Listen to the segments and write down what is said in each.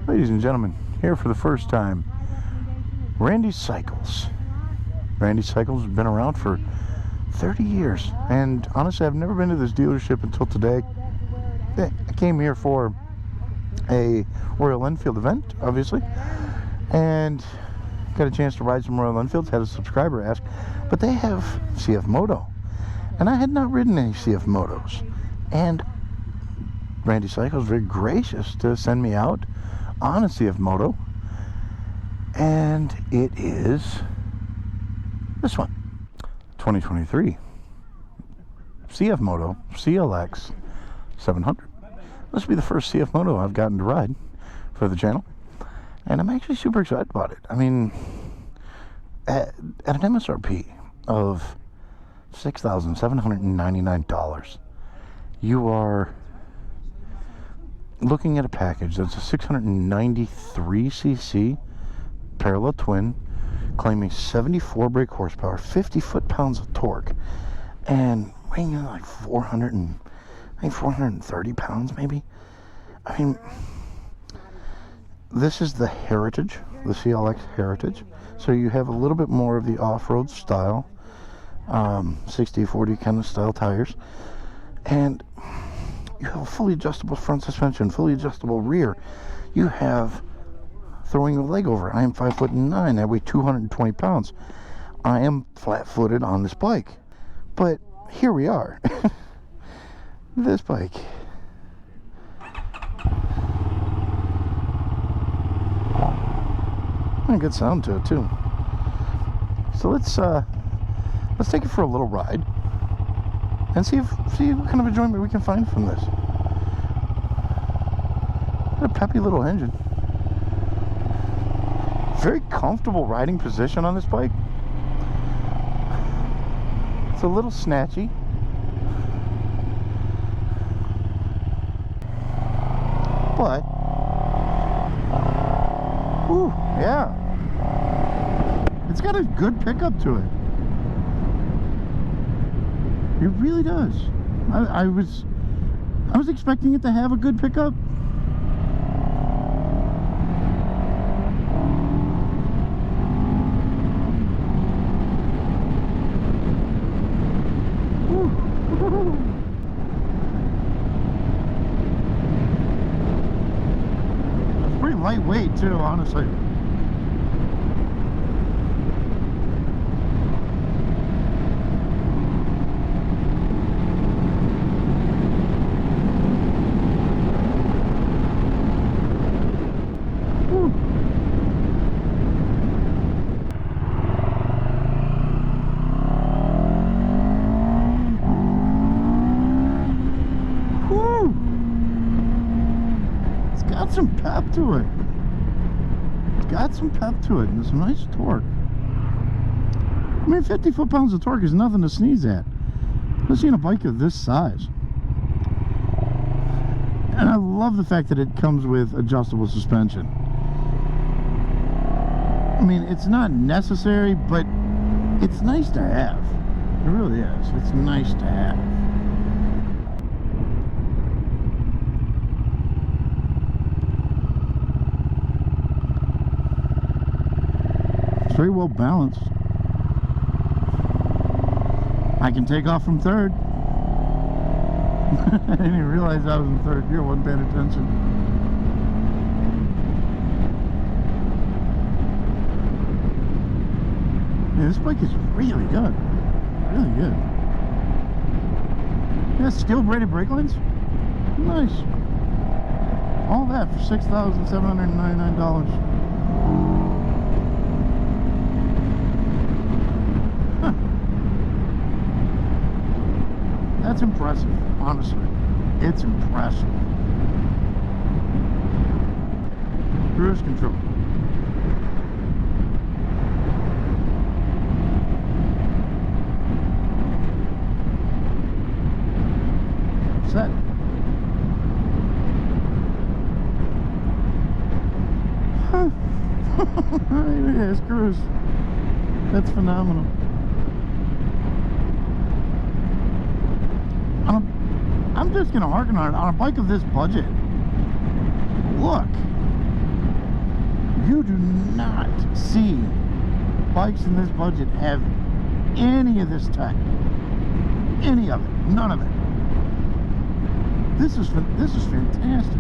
Ladies and gentlemen, here for the first time, Randy Cycles. Randy Cycles has been around for 30 years, and honestly, I've never been to this dealership until today. I came here for a Royal Enfield event, obviously, and got a chance to ride some Royal Enfields. Had a subscriber ask, but they have CF Moto, and I had not ridden any CF Motos, and Randy Cycles was very gracious to send me out on a CF Moto, and it is this one, 2023 CF Moto CL-X 700. This will be the first CF Moto I've gotten to ride for the channel, and I'm actually super excited about it. I mean, at an MSRP of $6,799, you are looking at a package that's a 693cc parallel twin, claiming 74 brake horsepower, 50 foot-pounds of torque, and weighing in like 430 pounds maybe. I mean, this is the Heritage, the CL-X Heritage, so you have a little bit more of the off-road style, 60/40 kind of style tires, and you have a fully adjustable front suspension, fully adjustable rear. You have throwing your leg over. I am 5'9". I weigh 220 pounds. I am flat-footed on this bike, but here we are. This bike. And good sound to it too. So let's take it for a little ride and see what kind of enjoyment we can find from this. Got a peppy little engine. Very comfortable riding position on this bike. It's a little snatchy. But, ooh, yeah. It's got a good pickup to it. It really does. I was expecting it to have a good pickup. It's pretty lightweight too, honestly. Some pep to it. It's got some pep to it and some nice torque. I mean, 50 foot-pounds of torque is nothing to sneeze at, especially in a bike of this size. And I love the fact that it comes with adjustable suspension. I mean, it's not necessary, but it's nice to have. It really is. It's nice to have. Very well balanced. I can take off from third. I didn't even realize I was in third gear, wasn't paying attention. Yeah, this bike is really good. Really good. Yeah, steel braided brake lines. Nice. All that for $6,799. That's impressive, honestly. It's impressive. Cruise control. Set. Yes, cruise. That's phenomenal. I'm just gonna harken on it. On a bike of this budget, look, You do not see bikes in this budget have any of this tech. Any of it. None of it. This is fantastic.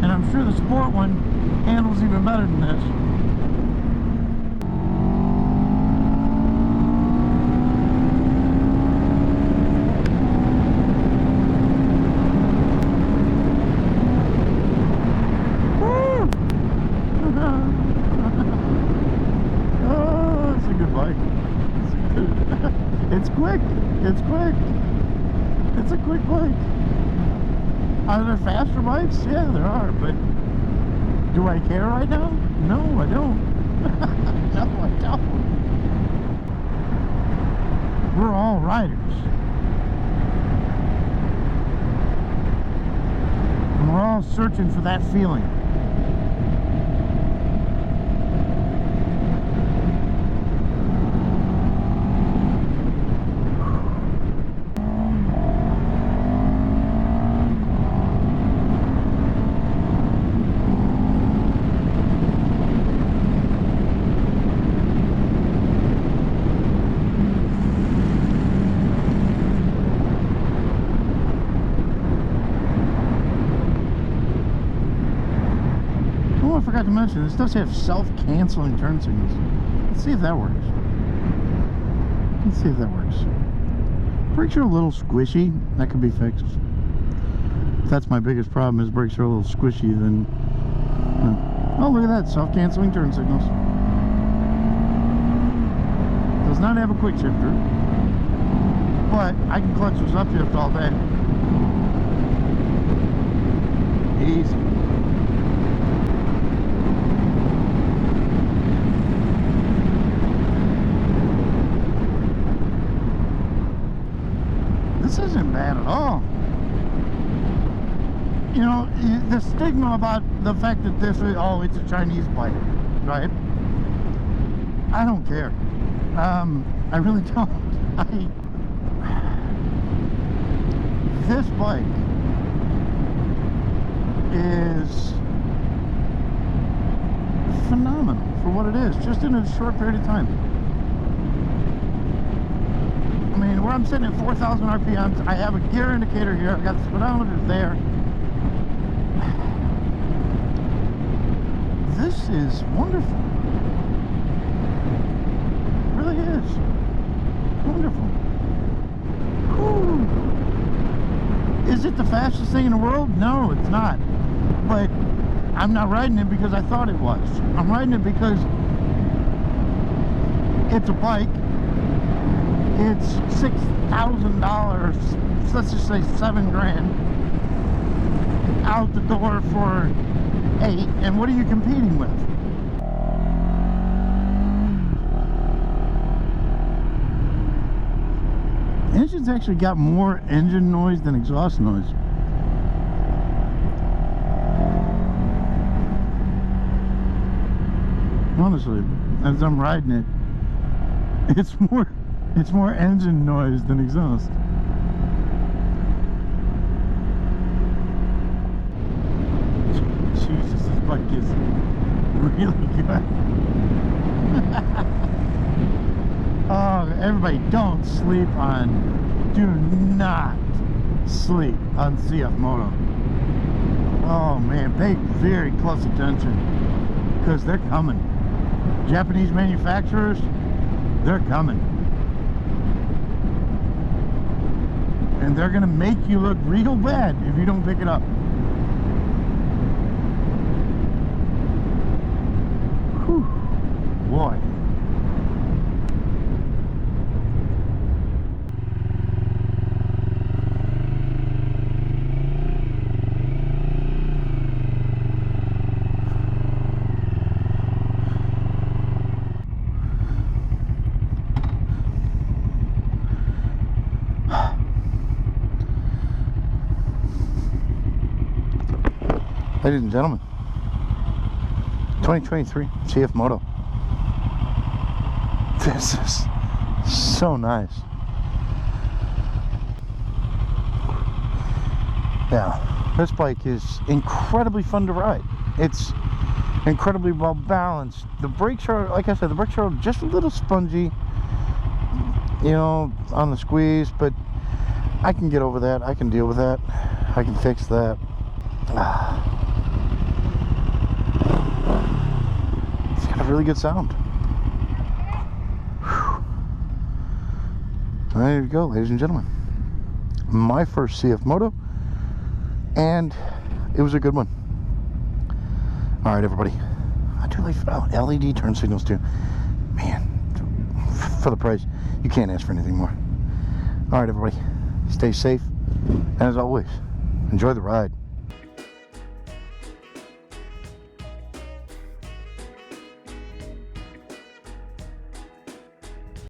And I'm sure the sport one handles even better than this. It's quick. It's a quick bike. Are there faster bikes? Yeah, there are, but do I care right now? No, I don't. No, I don't. We're all riders. And we're all searching for that feeling. I forgot to mention, this does have self-canceling turn signals. Let's see if that works. Let's see if that works. Brakes are a little squishy. That could be fixed. If that's my biggest problem, is brakes are a little squishy, then... Oh, look at that. Self-canceling turn signals. Does not have a quick shifter. But I can clutch this upshift all day. Easy. This isn't bad at all. You know, the stigma about the fact that this is, oh, it's a Chinese bike, right? I don't care. I really don't. This bike is phenomenal for what it is, just in a short period of time. I mean, where I'm sitting at 4,000 RPMs, I have a gear indicator here, I've got the speedometer there. This is wonderful. It really is. Wonderful. Whew. Is it the fastest thing in the world? No, it's not. But I'm not riding it because I thought it was. I'm riding it because it's a bike. It's $6,000, let's just say $7 grand out the door for 8, and what are you competing with? The engine's actually got more engine noise than exhaust noise. Honestly, as I'm riding it, it's more engine noise than exhaust. Jesus, this bike is really good. Oh, everybody, don't sleep on, do not sleep on CF Moto. Oh man, pay very close attention, because they're coming. Japanese manufacturers, they're coming. And they're gonna make you look real bad if you don't pick it up. Whew. Boy. Ladies and gentlemen, 2023 CF Moto. This is so nice. Yeah, this bike is incredibly fun to ride. It's incredibly well balanced. The brakes are, like I said, the brakes are just a little spongy, you know, on the squeeze, but I can get over that. I can deal with that. I can fix that. It's got a really good sound. Whew. There you go, ladies and gentlemen. My first CF Moto, and it was a good one. All right, everybody. I do like LED turn signals too. Man, for the price, you can't ask for anything more. All right, everybody. Stay safe, and as always, enjoy the ride.